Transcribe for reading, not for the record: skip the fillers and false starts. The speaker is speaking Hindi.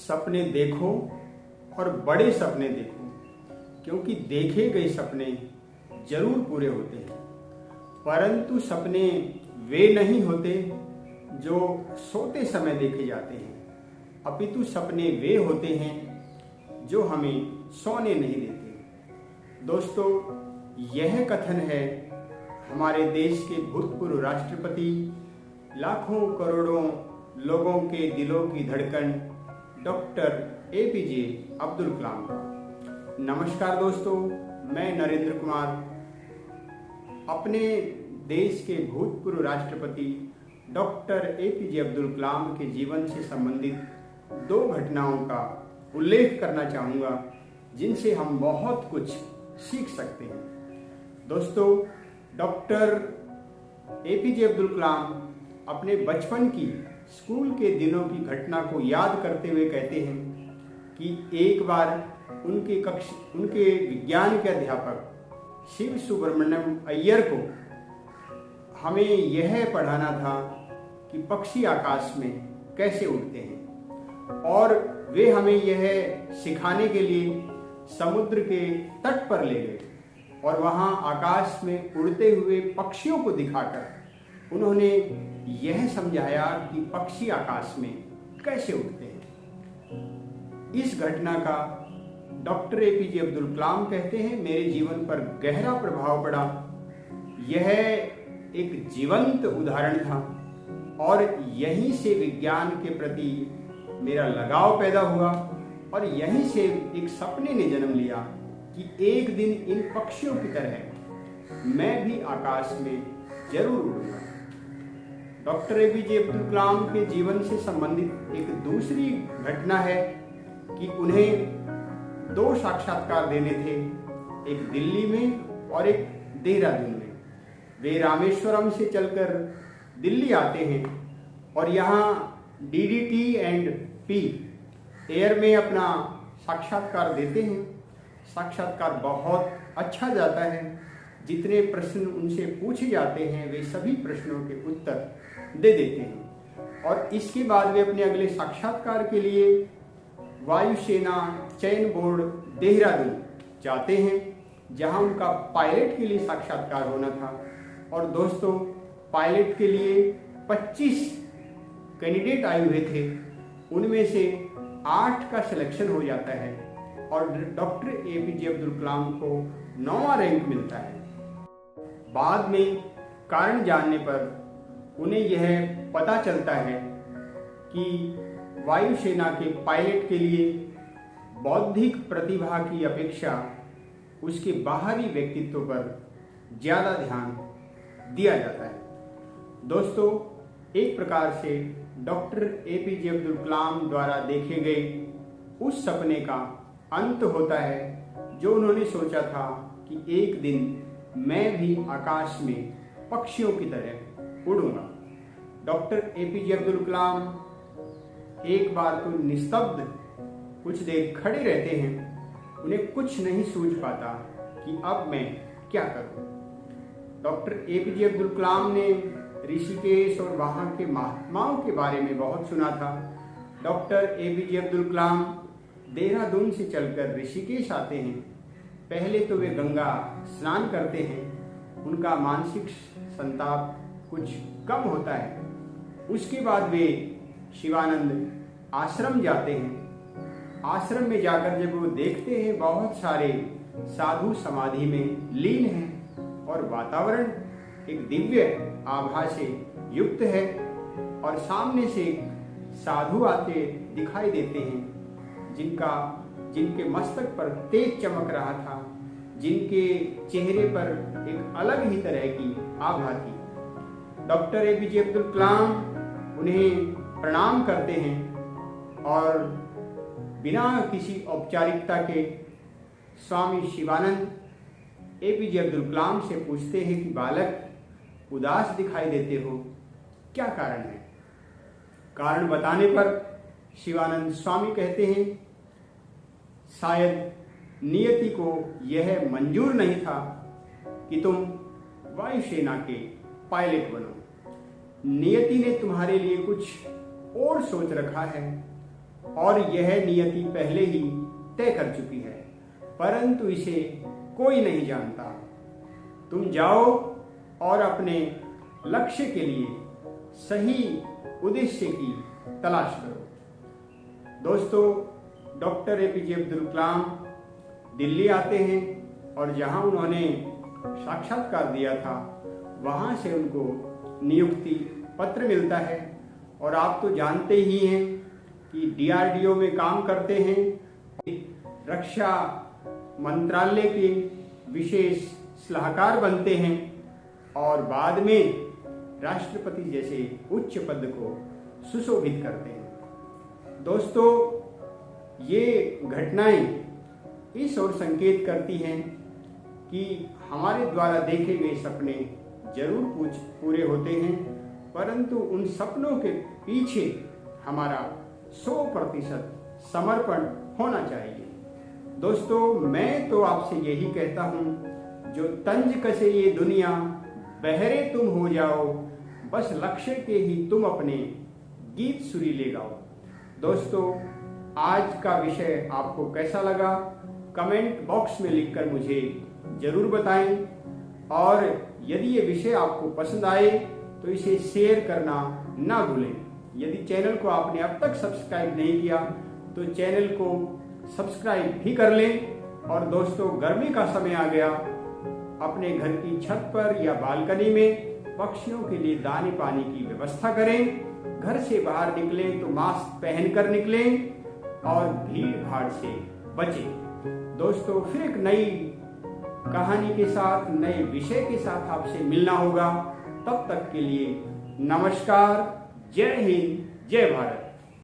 सपने देखो और बड़े सपने देखो, क्योंकि देखे गए सपने जरूर पूरे होते हैं, परंतु सपने वे नहीं होते जो सोते समय देखे जाते हैं, अपितु सपने वे होते हैं जो हमें सोने नहीं देते। दोस्तों, यह कथन है हमारे देश के भूतपूर्व राष्ट्रपति, लाखों करोड़ों लोगों के दिलों की धड़कन डॉक्टर एपीजे अब्दुल कलाम का। नमस्कार दोस्तों, मैं नरेंद्र कुमार अपने देश के भूतपूर्व राष्ट्रपति डॉक्टर एपीजे अब्दुल कलाम के जीवन से संबंधित दो घटनाओं का उल्लेख करना चाहूँगा जिनसे हम बहुत कुछ सीख सकते हैं। दोस्तों, डॉक्टर एपीजे अब्दुल कलाम अपने बचपन की स्कूल के दिनों की घटना को याद करते हुए कहते हैं कि एक बार उनके विज्ञान के अध्यापक शिव सुब्रमण्यम अय्यर को हमें यह पढ़ाना था कि पक्षी आकाश में कैसे उड़ते हैं, और वे हमें यह सिखाने के लिए समुद्र के तट पर ले गए और वहाँ आकाश में उड़ते हुए पक्षियों को दिखाकर उन्होंने यह समझाया कि पक्षी आकाश में कैसे उड़ते हैं। इस घटना का डॉक्टर एपीजे अब्दुल कलाम कहते हैं मेरे जीवन पर गहरा प्रभाव पड़ा। यह एक जीवंत उदाहरण था और यहीं से विज्ञान के प्रति मेरा लगाव पैदा हुआ और यहीं से एक सपने ने जन्म लिया कि एक दिन इन पक्षियों की तरह मैं भी आकाश में जरूर उड़ूंगा। डॉक्टर एपीजे अब्दुल कलाम के जीवन से संबंधित एक दूसरी घटना है कि उन्हें दो साक्षात्कार देने थे, एक दिल्ली में और एक देहरादून में। वे रामेश्वरम से चलकर दिल्ली आते हैं और यहाँ डीडीटी एंड पी एयर में अपना साक्षात्कार देते हैं। साक्षात्कार बहुत अच्छा जाता है। जितने प्रश्न उनसे पूछे जाते हैं वे सभी प्रश्नों के उत्तर दे देते हैं और इसके बाद वे अपने अगले साक्षात्कार के लिए वायुसेना चयन बोर्ड देहरादून जाते हैं, जहां उनका पायलट के लिए साक्षात्कार होना था। और दोस्तों, पायलट के लिए 25 कैंडिडेट आए हुए थे, उनमें से 8 का सिलेक्शन हो जाता है और डॉक्टर एपीजे अब्दुल कलाम को 9वां रैंक मिलता है। बाद में कारण जानने पर उन्हें यह पता चलता है कि वायुसेना के पायलट के लिए बौद्धिक प्रतिभा की अपेक्षा उसके बाहरी व्यक्तित्व पर ज़्यादा ध्यान दिया जाता है। दोस्तों, एक प्रकार से डॉक्टर एपीजे अब्दुल कलाम द्वारा देखे गए उस सपने का अंत होता है जो उन्होंने सोचा था कि एक दिन मैं भी आकाश में पक्षियों की तरह उड़ूंगा। डॉक्टर एपीजे अब्दुल कलाम एक बार तो निस्तब्ध कुछ देर खड़े रहते हैं। उन्हें कुछ नहीं सूझ पाता कि अब मैं क्या करूं। डॉक्टर एपीजे अब्दुल कलाम ने ऋषिकेश और वहां के महात्माओं के बारे में बहुत सुना था। डॉक्टर एपीजे अब्दुल कलाम देहरादून से चलकर ऋषिकेश आते हैं। पहले तो वे गंगा स्नान करते हैं, उनका मानसिक संताप कुछ कम होता है। उसके बाद वे शिवानंद आश्रम जाते हैं। आश्रम में जाकर जब वो देखते हैं बहुत सारे साधु समाधि में लीन हैं और वातावरण एक दिव्य आभा से युक्त है और सामने से साधु आते दिखाई देते हैं जिनके मस्तक पर तेज चमक रहा था, जिनके चेहरे पर एक अलग ही तरह की आभा थी। डॉक्टर एपीजे अब्दुल कलाम उन्हें प्रणाम करते हैं और बिना किसी औपचारिकता के स्वामी शिवानंद एपीजे अब्दुल कलाम से पूछते हैं कि बालक उदास दिखाई देते हो, क्या कारण है? कारण बताने पर शिवानंद स्वामी कहते हैं शायद नियति को यह मंजूर नहीं था कि तुम वायुसेना के पायलट बनो। नियति ने तुम्हारे लिए कुछ और सोच रखा है और यह नियति पहले ही तय कर चुकी है, परंतु इसे कोई नहीं जानता। तुम जाओ और अपने लक्ष्य के लिए सही उद्देश्य की तलाश करो। दोस्तों, डॉक्टर एपीजे अब्दुल कलाम दिल्ली आते हैं और जहां उन्होंने साक्षात्कार दिया था वहां से उनको नियुक्ति पत्र मिलता है। और आप तो जानते ही हैं कि डीआरडीओ में काम करते हैं, रक्षा मंत्रालय के विशेष सलाहकार बनते हैं और बाद में राष्ट्रपति जैसे उच्च पद को सुशोभित करते हैं। दोस्तों, ये घटनाएं इस ओर संकेत करती हैं कि हमारे द्वारा देखे गए सपने जरूर पूरे होते हैं, परंतु उन सपनों के पीछे हमारा 100% समर्पण होना चाहिए। दोस्तों, मैं तो आपसे यही कहता हूं, जो तंज कसे ये दुनिया, बहरे तुम हो जाओ, बस लक्ष्य के ही तुम अपने गीत सुरीले गाओ। दोस्तों, आज का विषय आपको कैसा लगा कमेंट बॉक्स में लिखकर मुझे जरूर बताएं, और यदि ये विषय आपको पसंद आए तो इसे शेयर करना ना भूलें। यदि चैनल को आपने अब तक सब्सक्राइब नहीं किया तो चैनल को सब्सक्राइब भी कर लें। और दोस्तों, गर्मी का समय आ गया, अपने घर की छत पर या बालकनी में पक्षियों के लिए दाने पानी की व्यवस्था करें। घर से बाहर निकलें तो मास्क पहनकर निकलें और भीड़ भाड़ से बचें। दोस्तों, फिर एक नई कहानी के साथ, नए विषय के साथ आपसे मिलना होगा। तब तक के लिए नमस्कार, जय हिंद, जय भारत।